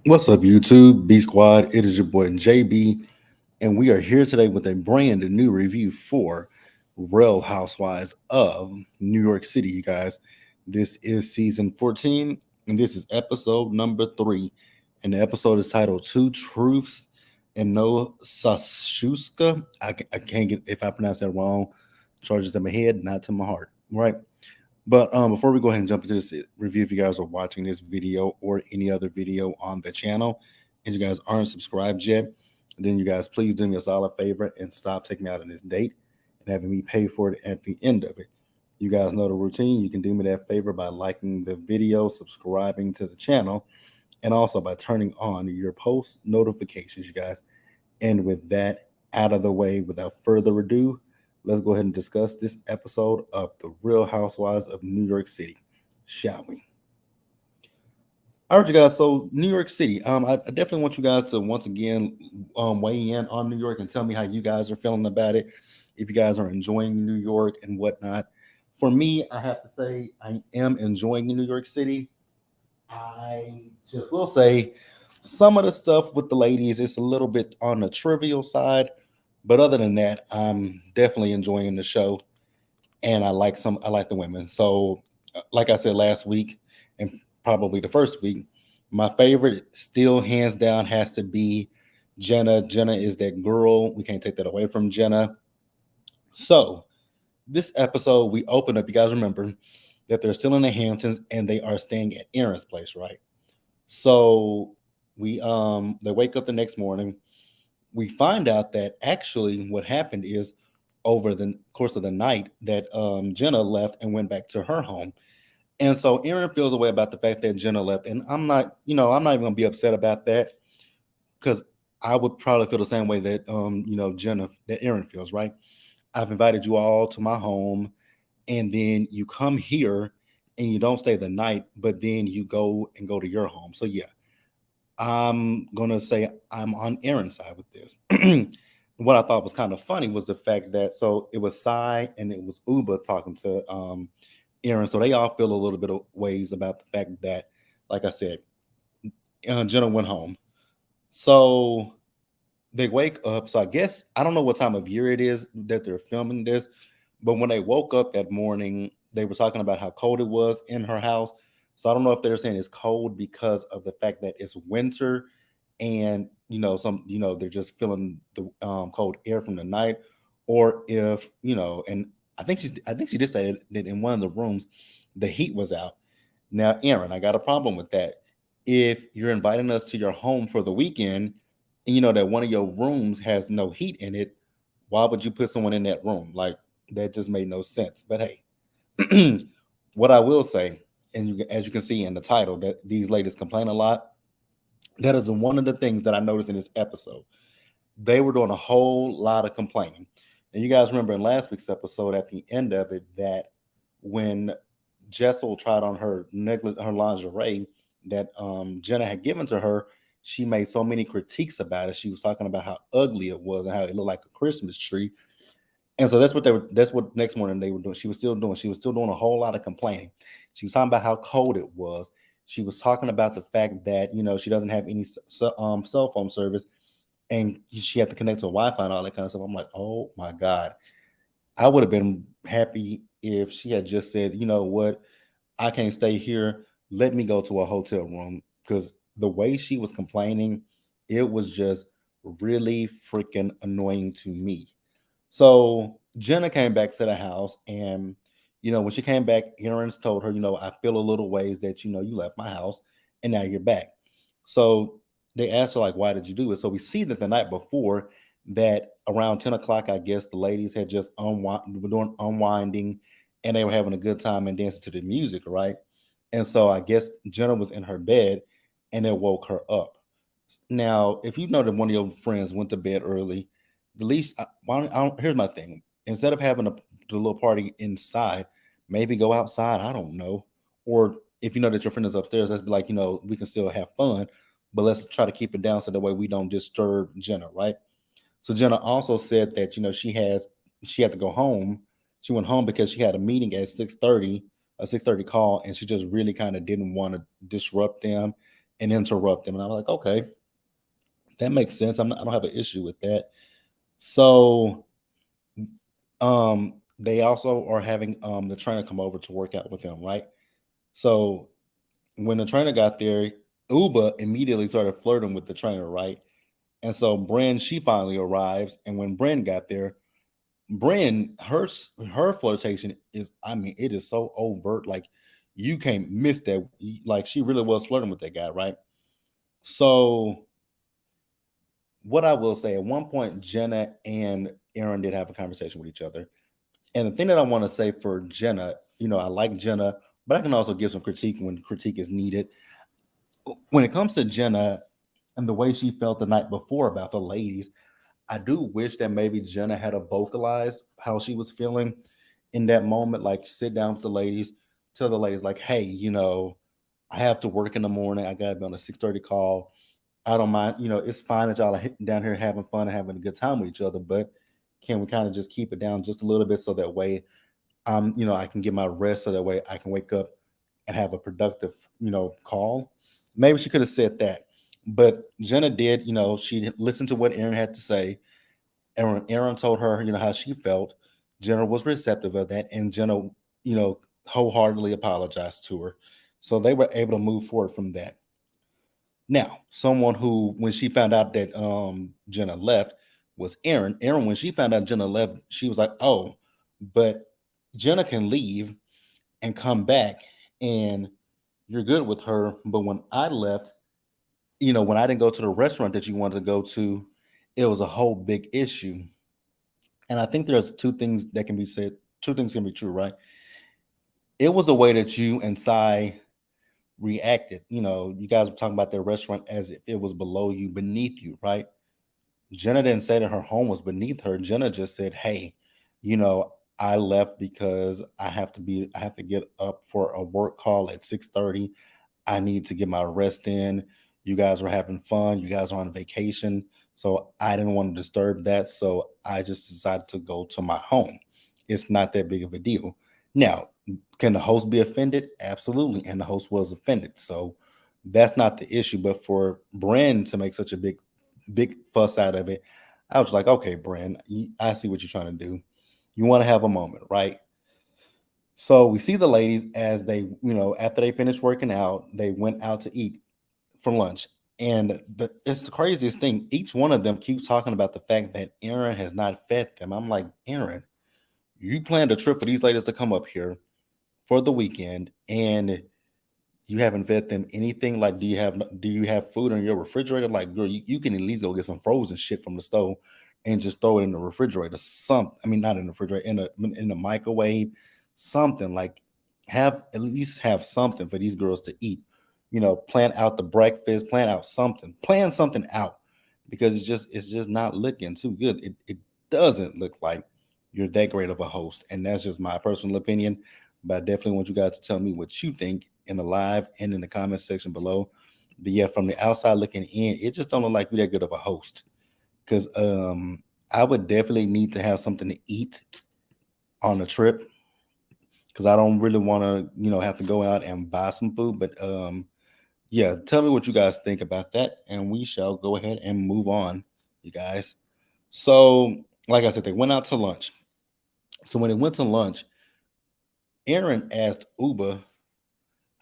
What's up, YouTube? B Squad. It is your boy JB, and we are here today with a brand new review for Real Housewives of New York City, you guys. This is season 14, and this is episode number 3. And the episode is titled Two Truths and No Sashuska. I can't get, if I pronounce that wrong, charges to my head, not to my heart, right? But before we go ahead and jump into this review, if you guys are watching this video or any other video on the channel, and you guys aren't subscribed yet, then you guys please do me a solid favor and stop taking me out on this date and having me pay for it at the end of it. You guys know the routine. You can do me that favor by liking the video, subscribing to the channel, and also by turning on your post notifications, you guys. And with that out of the way, without further ado, let's go ahead and discuss this episode of The Real Housewives of New York City, shall we? All right, you guys. So New York City. I definitely want you guys to once again weigh in on New York and tell me how you guys are feeling about it. If you guys are enjoying New York and whatnot. For me, I have to say I am enjoying New York City. I just will say some of the stuff with the ladies is a little bit on the trivial side, but other than that, I'm definitely enjoying the show, and I like the women. So, like I said last week, and probably the first week, my favorite still hands down has to be Jenna. Jenna is that girl. We can't take that away from Jenna. So, this episode we open up. You guys remember that they're still in the Hamptons and they are staying at Aaron's place, right? So they wake up the next morning. We find out that actually what happened is over the course of the night that Jenna left and went back to her home. And so Aaron feels a way about the fact that Jenna left. And I'm not even gonna be upset about that because I would probably feel the same way that Jenna that Aaron feels, right? I've invited you all to my home, and then you come here and you don't stay the night, but then you go to your home. So yeah, I'm gonna say I'm on Aaron's side with this. What I thought was kind of funny was the fact that so it was Sai and it was Uba talking to Aaron, so they all feel a little bit of ways about the fact that, like I said, Jenna went home. So they wake up. So I guess I don't know what time of year it is that they're filming this, but when they woke up that morning, they were talking about how cold it was in her house. So I don't know if they're saying it's cold because of the fact that it's winter and they're just feeling the cold air from the night, or if and I think she did say that in one of the rooms the heat was out. Now, Aaron, I got a problem with that. If you're inviting us to your home for the weekend and you know that one of your rooms has no heat in it, why would you put someone in that room? Like, that just made no sense. But hey, what I will say, and as you can see in the title, that these ladies complain a lot. That is one of the things that I noticed in this episode. They were doing a whole lot of complaining. And you guys remember in last week's episode, at the end of it, that when Jessel tried on her lingerie that Jenna had given to her, she made so many critiques about it. She was talking about how ugly it was and how it looked like a Christmas tree. And so that's what next morning they were doing. She was still doing a whole lot of complaining. She was talking about how cold it was. She was talking about the fact that, she doesn't have any cell phone service and she had to connect to Wi-Fi and all that kind of stuff. I'm like, oh my God. I would have been happy if she had just said, you know what, I can't stay here. Let me go to a hotel room. Because the way she was complaining, it was just really freaking annoying to me. So Jenna came back to the house, and when she came back, Aaron's told her, I feel a little ways that you left my house, and now you're back. So they asked her like, why did you do it? So we see that the night before, that around 10 o'clock, I guess the ladies had just were doing unwinding, and they were having a good time and dancing to the music, right? And so I guess Jenna was in her bed, and it woke her up. Now, if you know that one of your friends went to bed early, the least here's my thing. Instead of having the little party inside, maybe go outside. I don't know. Or if you know that your friend is upstairs, let's be like, we can still have fun, but let's try to keep it down so that way we don't disturb Jenna, right? So Jenna also said that she had to go home. She went home because she had a meeting at 6:30, a 6:30 call, and she just really kind of didn't want to disrupt them. and interrupt him. And I'm like, okay, that makes sense. I don't have an issue with that. So they also are having the trainer come over to work out with them, right? So when the trainer got there, Uba immediately started flirting with the trainer, right? And so Bren, she finally arrives, and when Bren got there, Bren, her flirtation is, I mean, it is so overt, like you can't miss that. Like she really was flirting with that guy, right? So what I will say, at one point, Jenna and Aaron did have a conversation with each other. And the thing that I want to say for Jenna, I like Jenna, but I can also give some critique when critique is needed. When it comes to Jenna and the way she felt the night before about the ladies, I do wish that maybe Jenna had a vocalized how she was feeling in that moment. Like sit down with the ladies, tell the ladies like, hey, I have to work in the morning. I got to be on a 6:30 call. I don't mind. It's fine that y'all are down here having fun and having a good time with each other, but can we kind of just keep it down just a little bit so that way I can get my rest so that way I can wake up and have a productive, call. Maybe she could have said that. But Jenna did, she listened to what Aaron had to say. Aaron told her, how she felt. Jenna was receptive of that, and Jenna, wholeheartedly apologized to her. So they were able to move forward from that. Now, someone who, when she found out that Jenna left, was Aaron. Aaron, when she found out Jenna left, she was like, "Oh, but Jenna can leave and come back, and you're good with her. But when I left, when I didn't go to the restaurant that you wanted to go to, it was a whole big issue." And I think there's two things that can be said. Two things can be true, right? It was the way that you and Sai reacted. You guys were talking about their restaurant as if it was below you, beneath you, right? Jenna didn't say that her home was beneath her. Jenna just said, "Hey, you know, I left because I have to get up for a work call at 6:30. I need to get my rest in. You guys were having fun. You guys are on vacation. So I didn't want to disturb that. So I just decided to go to my home. It's not that big of a deal." Now, can the host be offended? Absolutely. And the host was offended. So that's not the issue. But for Bren to make such a big fuss out of it, I was like, okay, Bren, I see what you're trying to do. You want to have a moment, right? So we see the ladies as they, after they finished working out, they went out to eat for lunch. And it's the craziest thing. Each one of them keeps talking about the fact that Aaron has not fed them. I'm like, Aaron, you planned a trip for these ladies to come up here for the weekend, and you haven't fed them anything. Like, do you have food in your refrigerator? Like, girl, you can at least go get some frozen shit from the stove and just throw it in the refrigerator. I mean, not in the refrigerator, in the microwave, something like at least have something for these girls to eat. Plan out the breakfast, plan something out, because it's just not looking too good. It doesn't look like you're that great of a host, and that's just my personal opinion. But I definitely want you guys to tell me what you think in the live and in the comment section below. But yeah, from the outside looking in, it just don't look like you're that good of a host. Because I would definitely need to have something to eat on the trip, because I don't really want to, have to go out and buy some food. But yeah, tell me what you guys think about that, and we shall go ahead and move on, you guys. So, like I said, they went out to lunch. So when they went to lunch, Aaron asked Uba,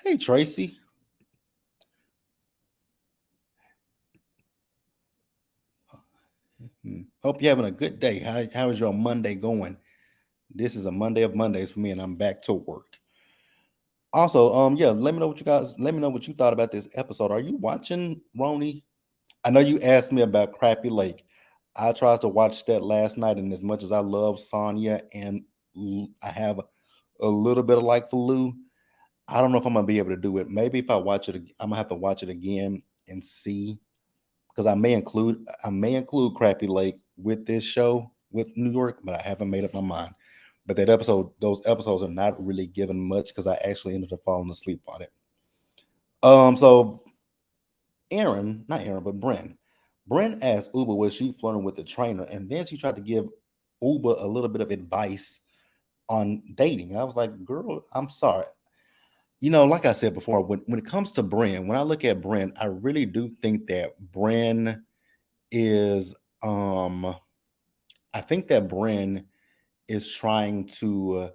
"Hey Tracy, hope you're having a good day. How is your Monday going? This is a Monday of Mondays for me, and I'm back to work." Also, yeah, let me know what you thought about this episode. Are you watching, Roni? I know you asked me about Crappy Lake. I tried to watch that last night, and as much as I love Sonya and I have a little bit of like for Lou, I don't know if I'm gonna be able to do it. Maybe if I watch it, I'm gonna have to watch it again and see, because I may include Crappy Lake with this show with New York, but I haven't made up my mind. But those episodes are not really given much because I actually ended up falling asleep on it. So not Aaron, but Bren asked Uber was she flirting with the trainer, and then she tried to give Uber a little bit of advice on dating. I was like, girl, I'm sorry. like I said before, when it comes to Bren, when I look at Bren, I really do think that Bren is I think that Bren is trying to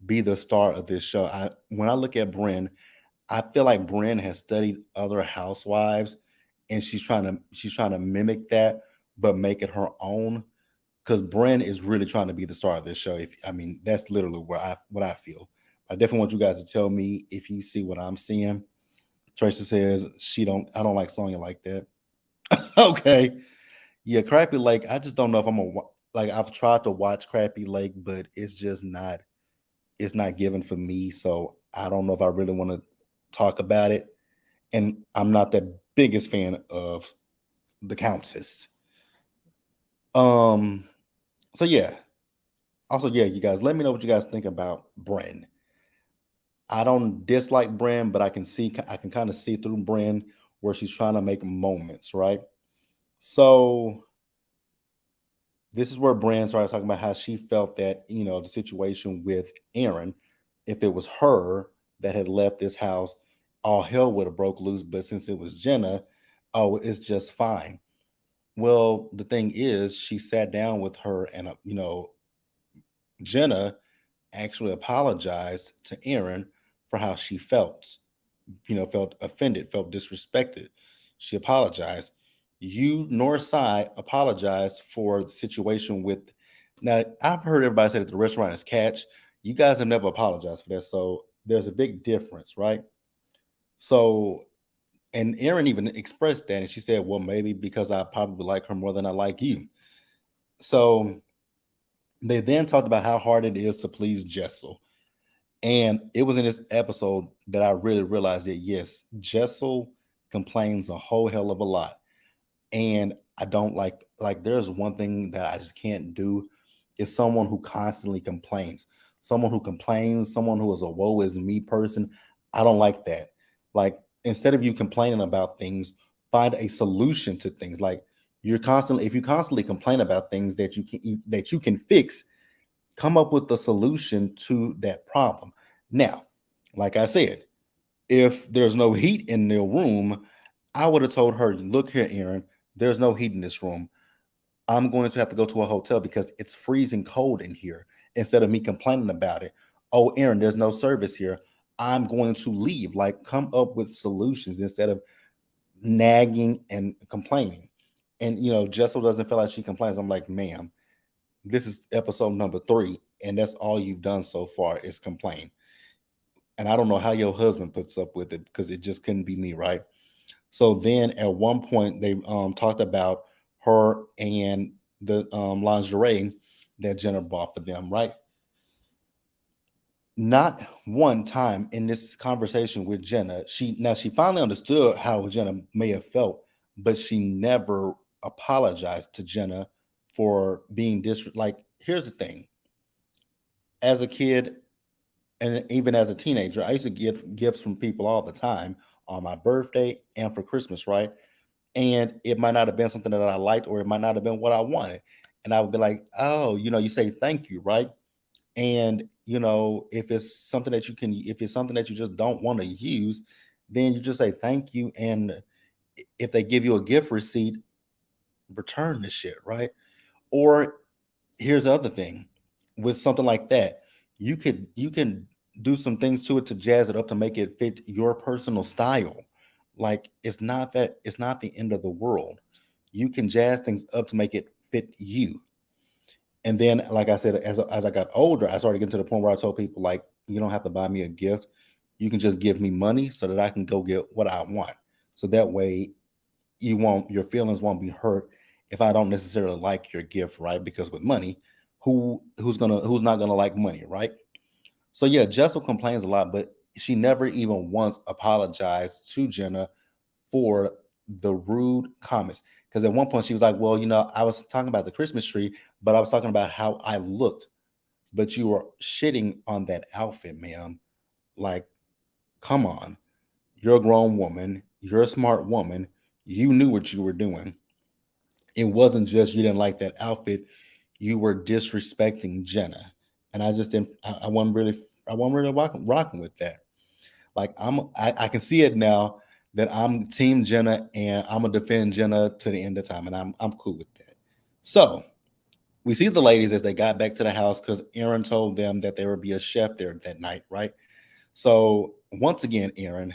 be the star of this show. When I look at Bren, I feel like Bren has studied other housewives, and she's trying to mimic that, but make it her own. Because Bren is really trying to be the star of this show. If I mean, that's literally what I feel. I definitely want you guys to tell me if you see what I'm seeing. Tracy says she don't. I don't like Sonya like that. Okay, yeah, Crappy Lake. I just don't know if I'm a like. I've tried to watch Crappy Lake, but it's just not. It's not given for me. So I don't know if I really want to talk about it. And I'm not the biggest fan of the Countess. Um. So yeah. Also, yeah, you guys, let me know what you guys think about Bren. I don't dislike Bren, but I can kind of see through Bren where she's trying to make moments, right? So this is where Bren started talking about how she felt that, the situation with Aaron, if it was her that had left this house, all hell would have broke loose. But since it was Jenna, oh, it's just fine. Well, the thing is, she sat down with her, and Jenna actually apologized to Aaron for how she felt. Felt offended, felt disrespected. She apologized. You nor Sai apologized for the situation with. Now, I've heard everybody say that the restaurant is catch. You guys have never apologized for that. So there's a big difference, right? So, and Erin even expressed that, and she said, well, maybe because I probably like her more than I like you. So they then talked about how hard it is to please Jessel. And it was in this episode that I really realized that yes, Jessel complains a whole hell of a lot. And I don't like there's one thing that I just can't do is someone who constantly complains. Someone who is a woe is me person. I don't like that. Like instead of you complaining about things, find a solution to things. Like if you constantly complain about things that you can fix, come up with a solution to that problem. Now, like I said, if there's no heat in the room, I would have told her, look here, Aaron, there's no heat in this room. I'm going to have to go to a hotel because it's freezing cold in here. Instead of me complaining about it, oh, Aaron, there's no service here. I'm going to leave. Like, come up with solutions instead of nagging and complaining. And, Jessel doesn't feel like she complains. I'm like, ma'am, this is episode number 3, and that's all you've done so far is complain. And I don't know how your husband puts up with it because it just couldn't be me, right? So then at one point they talked about her and the lingerie that Jenna bought for them, right? Not one time in this conversation with Jenna, she finally understood how Jenna may have felt, but she never apologized to Jenna for being like. Here's the thing: as a kid, and even as a teenager, I used to get gifts from people all the time on my birthday and for Christmas, right? And it might not have been something that I liked, or it might not have been what I wanted. And I would be like, oh, you say thank you, right? And if it's something that you just don't want to use, then you just say thank you. And if they give you a gift receipt, return the shit, right? Or here's the other thing with something like that, you can do some things to it to jazz it up to make it fit your personal style. Like it's not the end of the world. You can jazz things up to make it fit you. And then, like I said, as I got older, I started getting to the point where I told people, like, you don't have to buy me a gift. You can just give me money so that I can go get what I want. So that way your feelings won't be hurt if I don't necessarily like your gift, right? Because with money, who's not gonna like money, right? So yeah, Jessel complains a lot, but she never even once apologized to Jenna for the rude comments. Because at one point she was like, well, I was talking about the Christmas tree, but I was talking about how I looked. But you were shitting on that outfit, ma'am. Like, come on. You're a grown woman. You're a smart woman. You knew what you were doing. It wasn't just you didn't like that outfit. You were disrespecting Jenna. And I just didn't, I wasn't really rocking with that. Like I can see it now that I'm Team Jenna and I'm gonna defend Jenna to the end of time, and I'm cool with that. So we see the ladies as they got back to the house because Aaron told them that there would be a chef there that night, right? So once again, Aaron,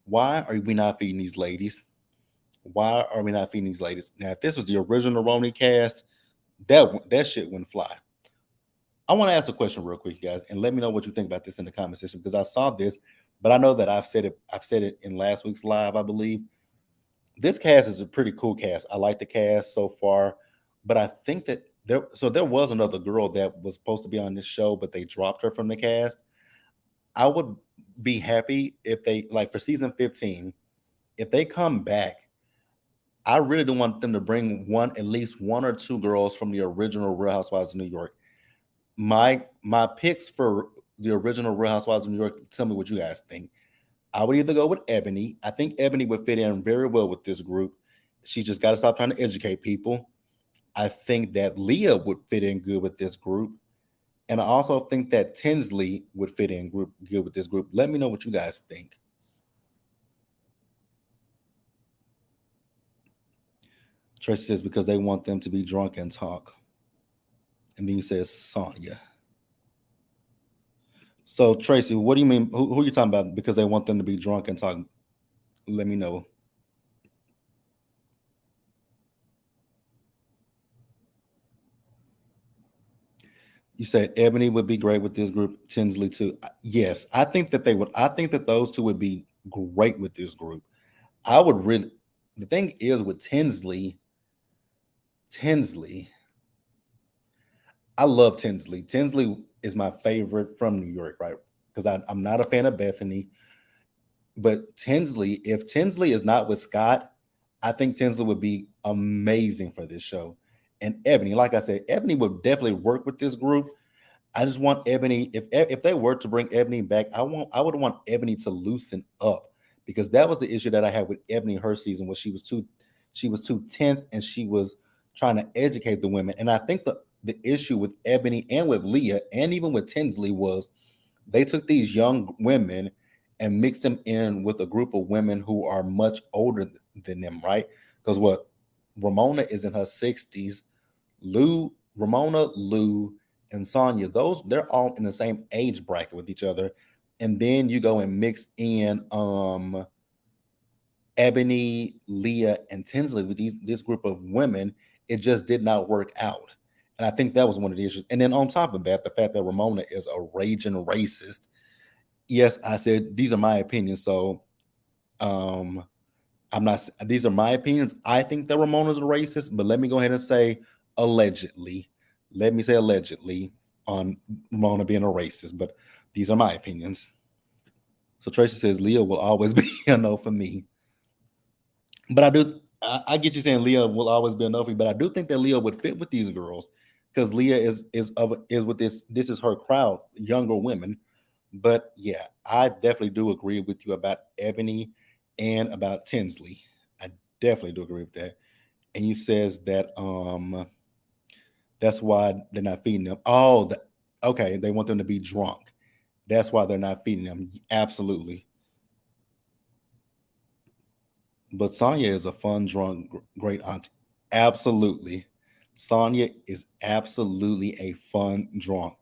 why are we not feeding these ladies? Why are we not feeding these ladies? Now, if this was the original Roni cast, that shit wouldn't fly. I want to ask a question real quick, you guys, and let me know what you think about this in the comment section because I saw this, but I know that I've said it. I've said it in last week's live, I believe. This cast is a pretty cool cast. I like the cast so far, but I think that there was another girl that was supposed to be on this show, but they dropped her from the cast. I would be happy if they like for season 15, if they come back. I really do want them to bring at least one or two girls from the original Real Housewives of New York. My picks for the original Real Housewives of New York. Tell me what you guys think. I would either go with Ebony. I think Ebony would fit in very well with this group. She just got to stop trying to educate people. I think that Leah would fit in good with this group. And I also think that Tinsley would fit in good with this group. Let me know what you guys think. Tracy says because they want them to be drunk and talk. And then you says Sonya. So Tracy, what do you mean? Who are you talking about? Because they want them to be drunk and talk. Let me know. You said Ebony would be great with this group. Tinsley too. Yes, I think that they would. I think that those two would be great with this group. I would really. The thing is with Tinsley. I love Tinsley. Tinsley is my favorite from New York, right? Because I'm not a fan of Bethany, but Tinsley. If Tinsley is not with Scott, I think Tinsley would be amazing for this show. And Ebony, like I said, Ebony would definitely work with this group. I just want Ebony. If they were to bring Ebony back, I would want Ebony to loosen up because that was the issue that I had with Ebony her season was she was too tense and she was trying to educate the women. And I think the issue with Ebony and with Leah and even with Tinsley was they took these young women and mixed them in with a group of women who are much older than them, right? Because what Ramona is in her 60s, Ramona, Lou, and Sonya, those they're all in the same age bracket with each other. And then you go and mix in Ebony, Leah, and Tinsley with this group of women, it just did not work out. And I think that was one of the issues. And then on top of that, the fact that Ramona is a raging racist. Yes, I said these are my opinions. So um I'm not these are my opinions. I think that Ramona's a racist, but let me go ahead and say allegedly. Let me say allegedly on Ramona being a racist, but these are my opinions. So Tracy says Leah will always be a no for me. But I get you saying Leah will always be a no for me, but I do think that Leah would fit with these girls because Leah is with this is her crowd, younger women. But yeah, I definitely do agree with you about Ebony and about Tinsley. I definitely do agree with that. And you says that that's why they're not feeding them. Okay, they want them to be drunk. That's why they're not feeding them. Absolutely. But Sonya is a fun, drunk, great auntie. Absolutely. Sonya is absolutely a fun drunk.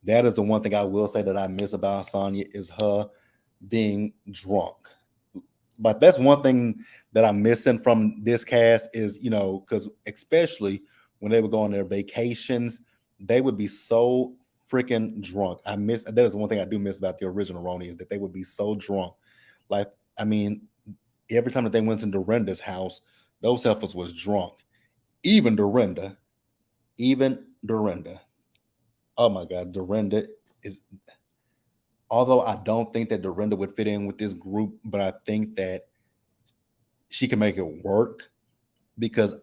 That is the one thing I will say that I miss about Sonya is her being drunk. But that's one thing that I'm missing from this cast is, because especially when they would go on their vacations, they would be so freaking drunk. That is one thing I do miss about the original Roni is that they would be so drunk. Like, I mean, every time that they went to Dorinda's house, those heifers was drunk. Even Dorinda, even Dorinda. Oh my God, Dorinda is. Although I don't think that Dorinda would fit in with this group, but I think that she can make it work because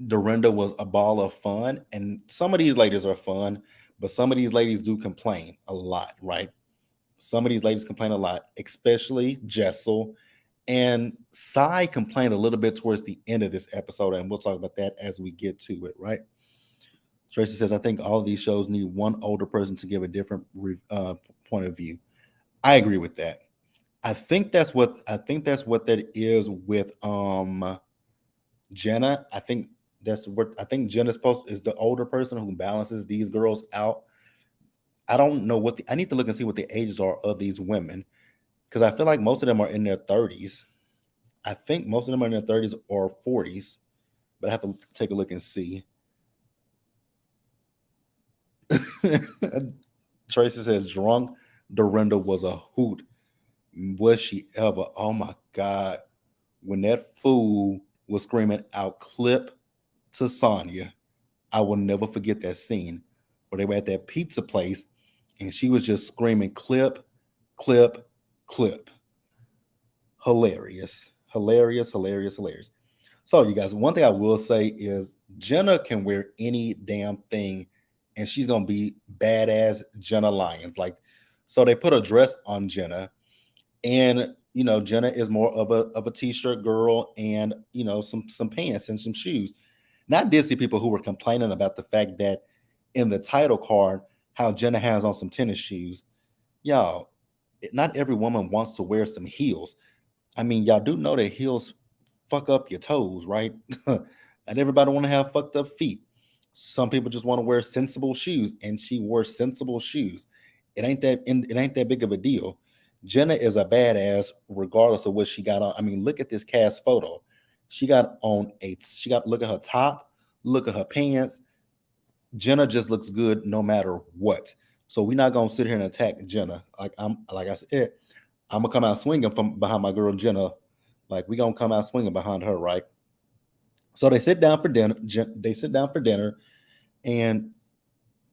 Dorinda was a ball of fun, and some of these ladies are fun, but some of these ladies do complain a lot, right? Some of these ladies complain a lot, especially Jessel. And Sai complained a little bit towards the end of this episode, and we'll talk about that as we get to it, right? Tracy says, I think all of these shows need one older person to give a different point of view. I agree with that. I think that's what that is with Jenna. I think Jenna's supposed is the older person who balances these girls out. I don't know I need to look and see what the ages are of these women because I feel like most of them are in their 30s. I think most of them are in their 30s or 40s, but I have to take a look and see. Tracy says drunk Dorinda was a hoot. Was she ever? Oh my God. When that fool was screaming out clip to Sonya, I will never forget that scene where they were at that pizza place and she was just screaming clip, clip, clip. Hilarious. Hilarious, hilarious, hilarious. So, you guys, one thing I will say is Jenna can wear any damn thing and she's going to be badass Jenna Lyons. Like, so they put a dress on Jenna and Jenna is more of a t-shirt girl and some pants and some shoes. Now I did see people who were complaining about the fact that in the title card how Jenna has on some tennis shoes. Y'all, not every woman wants to wear some heels. I mean, y'all do know that heels fuck up your toes, right? Not everybody want to have fucked up feet. Some people just want to wear sensible shoes, and she wore sensible shoes. It ain't that big of a deal. Jenna is a badass, regardless of what she got on. I mean, look at this cast photo. She got look at her top, look at her pants. Jenna just looks good no matter what. So we're not gonna sit here and attack Jenna. Like I said, I'm gonna come out swinging from behind my girl Jenna. Like we gonna come out swinging behind her, right? So they sit down for dinner. They sit down for dinner, and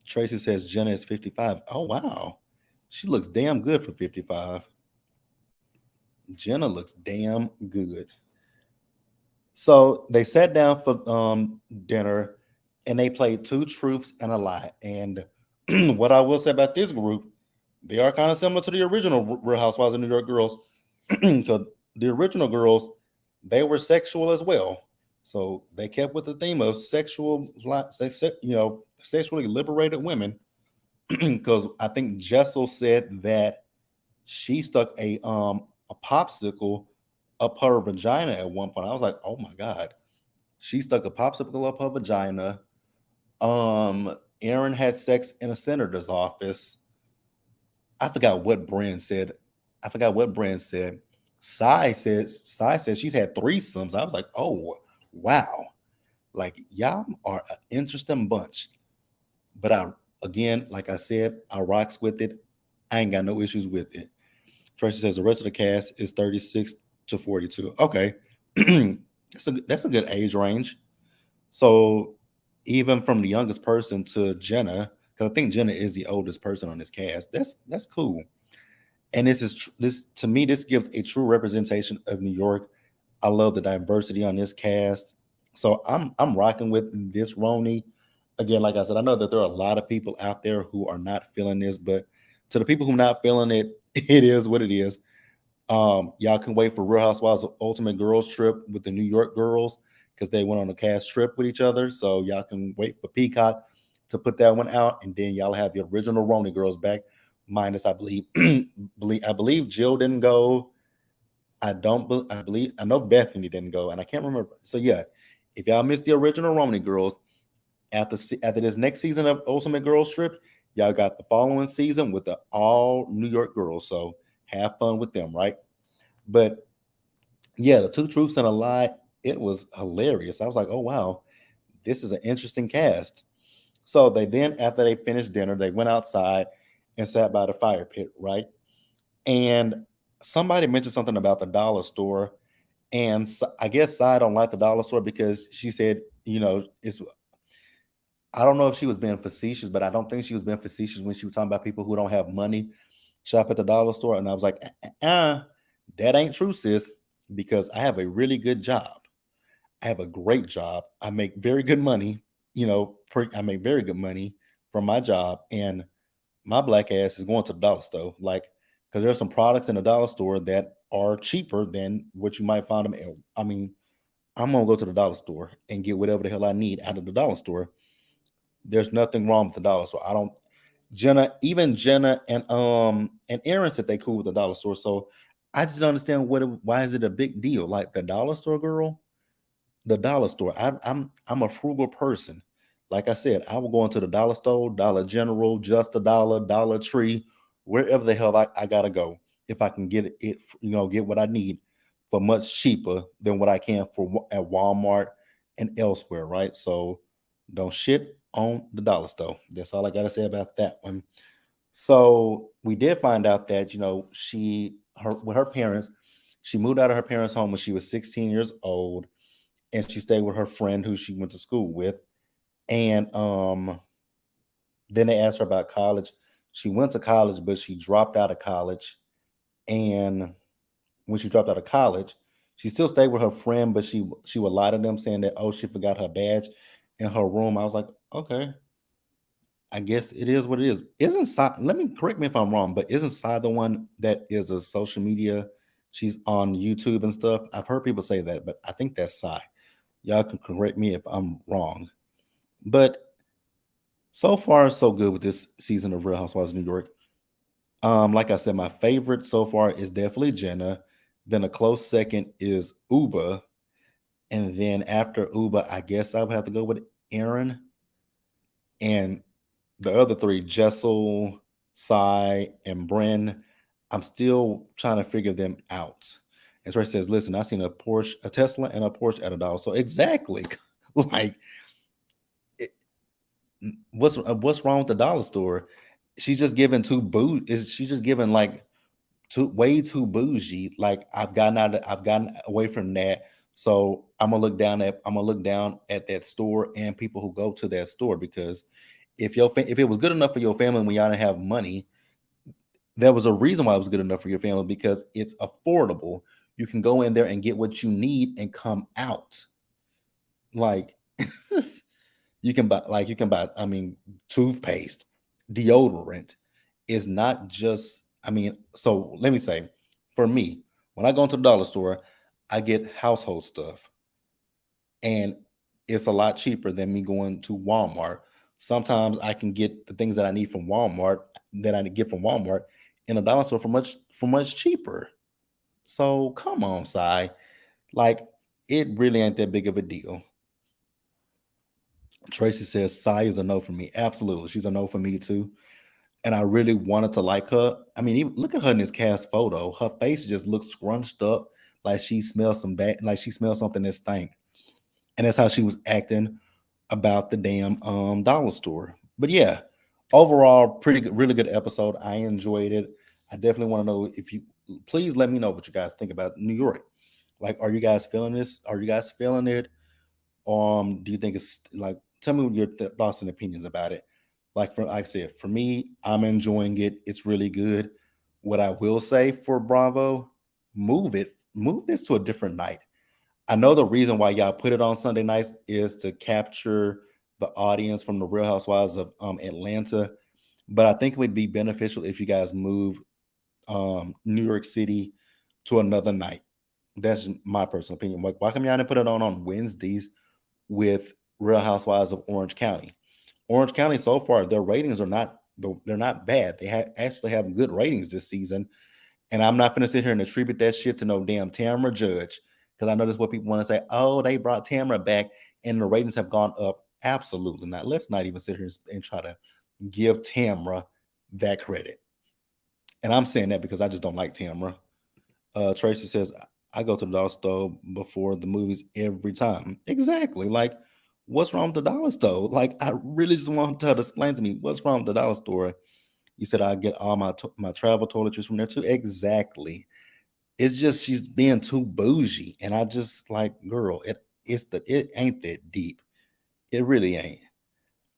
Tracy says Jenna is 55. Oh wow, she looks damn good for 55. Jenna looks damn good. So they sat down for dinner, and they played two truths and a lie. And what I will say about this group, they are kind of similar to the original Real Housewives of New York girls. Because the original girls, they were sexual as well. So they kept with the theme of sexually liberated women. Because I think Jessel said that she stuck a popsicle up her vagina at one point. I was like, oh my God. She stuck a popsicle up her vagina. Aaron had sex in a senator's office. I forgot what Brand said. I forgot what Brand said. Sai said she's had threesomes. I was like, oh wow. Like y'all are an interesting bunch. But again, like I said, I rocks with it. I ain't got no issues with it. Tracy says the rest of the cast is 36 to 42. Okay. That's a good age range. So even from the youngest person to Jenna, because I think Jenna is the oldest person on this cast. That's cool. And this to me, this gives a true representation of New York. I love the diversity on this cast. So I'm rocking with this Roni. Again, like I said, I know that there are a lot of people out there who are not feeling this, but to the people who are not feeling it, it is what it is. Y'all can wait for Real Housewives of Ultimate Girls Trip with the New York girls because they went on a cast trip with each other. So y'all can wait for Peacock to put that one out, and then y'all have the original Roni girls back. Minus, I believe, I believe Jill didn't go. I know Bethany didn't go, and I can't remember. So yeah, if y'all missed the original Roni girls after this next season of Ultimate Girls Trip, y'all got the following season with the all New York girls. So have fun with them, right? But yeah, the two truths and a lie, it was hilarious. I was like, oh wow, this is an interesting cast. So they then, after they finished dinner, they went outside and sat by the fire pit, right? And somebody mentioned something about the dollar store. And I guess Sai don't like the dollar store because she said, it's I don't know if she was being facetious, but I don't think she was being facetious when she was talking about people who don't have money shop at the dollar store. And I was like, that ain't true, sis, because I have a really good job. I have a great job. I make very good money. I make very good money from my job, and my black ass is going to the dollar store. Like, because there's some products in the dollar store that are cheaper than what you might find them. I mean, I'm gonna go to the dollar store and get whatever the hell I need out of the dollar store. There's nothing wrong with the dollar store. I don't Jenna, even Jenna and Aaron said they cool with the dollar store. So I just don't understand why is it a big deal? Like the dollar store girl, the dollar store. I'm a frugal person. Like I said, I will go into the dollar store, Dollar General, Just a Dollar, Dollar Tree, wherever the hell I gotta go if I can get it, get what I need for much cheaper than what I can at Walmart and elsewhere, right? So don't shit on the dollar store. That's all I gotta say about that one. So we did find out that her with her parents, she moved out of her parents' home when she was 16 years old, and she stayed with her friend who she went to school with. And then they asked her about college. She went to college, but she dropped out of college. And when she dropped out of college, she still stayed with her friend, but she would lie to them saying that, oh, she forgot her badge in her room. I was like, okay, I guess it is what it is. Isn't let me correct me if I'm wrong, but isn't Sai the one that is a social media? She's on YouTube and stuff. I've heard people say that, but I think that's Sai. Y'all can correct me if I'm wrong. But so far, so good with this season of Real Housewives of New York. Like I said, my favorite so far is definitely Jenna. Then a close second is Uba. And then after Uba, I guess I would have to go with Aaron. And the other three, Jessel, Cy, and Bren, I'm still trying to figure them out. And Trey says, listen, I seen a Tesla and a Porsche at $1. So exactly, like, it, what's wrong with the dollar store? She's just giving she's just giving like too way too bougie. Like I've gotten away from that. So I'm gonna look down at that store and people who go to that store, because if it was good enough for your family when y'all didn't have money, there was a reason why it was good enough for your family, because it's affordable. You can go in there and get what you need and come out. Like you can buy, I mean, toothpaste, deodorant. Is not just, I mean, so let me say, for me, when I go into the dollar store, I get household stuff, and it's a lot cheaper than me going to Walmart. Sometimes I can get the things that I need from Walmart that I get from Walmart in a dollar store for much cheaper. So come on, Cy. Like, it really ain't that big of a deal. Tracy says Cy is a no for me. Absolutely. She's a no for me too. And I really wanted to like her. I mean, even look at her in this cast photo. Her face just looks scrunched up, like she smells like she smells something that stank. And that's how she was acting about the damn dollar store. But yeah, overall, pretty good, really good episode. I enjoyed it. I definitely want to know, if you please let me know what you guys think about New York. Like, are you guys feeling this? Are you guys feeling it? Do you think it's like? Tell me your thoughts and opinions about it. Like I said, for me, I'm enjoying it. It's really good. What I will say for Bravo, move this to a different night. I know the reason why y'all put it on Sunday nights is to capture the audience from the Real Housewives of Atlanta, but I think it would be beneficial if you guys move New York City to another night. That's my personal opinion. Why come y'all didn't put it on Wednesdays with Real Housewives of Orange County? Orange County so far, their ratings are not they're not bad. They actually have good ratings this season, and I'm not gonna sit here and attribute that shit to no damn Tamara Judge, because I know that's what people want to say. Oh, they brought Tamara back and the ratings have gone up. Absolutely not. Let's not even sit here and try to give Tamara that credit. And I'm saying that because I just don't like Tamara. Tracy says, I go to the dollar store before the movies every time. Exactly. Like, what's wrong with the dollar store? Like, I really just want her to explain to me what's wrong with the dollar store. You said I get all my travel toiletries from there too. Exactly. It's just she's being too bougie, and I just like, girl, it ain't that deep. It really ain't.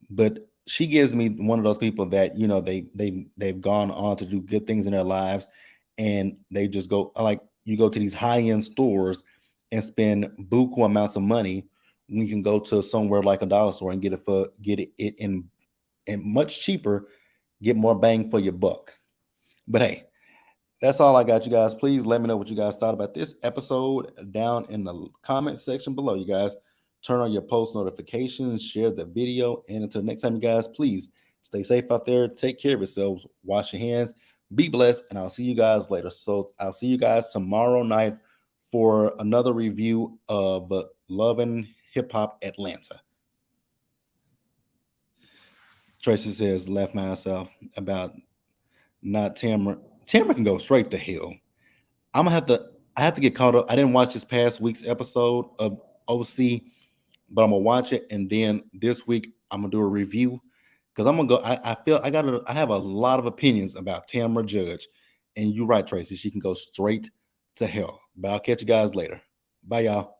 But she gives me one of those people that they've gone on to do good things in their lives, and they just go, like, you go to these high end stores and spend buku amounts of money when you can go to somewhere like a dollar store and get it in and much cheaper, get more bang for your buck. But hey, that's all I got, you guys. Please let me know what you guys thought about this episode down in the comment section below, you guys. Turn on your post notifications, share the video, and until next time, you guys, please stay safe out there. Take care of yourselves. Wash your hands. Be blessed, and I'll see you guys later. So I'll see you guys tomorrow night for another review of Love and Hip Hop Atlanta. Tracy says, left myself about not Tamara. Tamara can go straight to hell. I'm gonna have to. I have to get caught up. I didn't watch this past week's episode of OC, but I'm gonna watch it, and then this week I'm gonna do a review because I'm gonna go. I feel I got. I have a lot of opinions about Tamara Judge, and you're right, Tracy. She can go straight to hell. But I'll catch you guys later. Bye, y'all.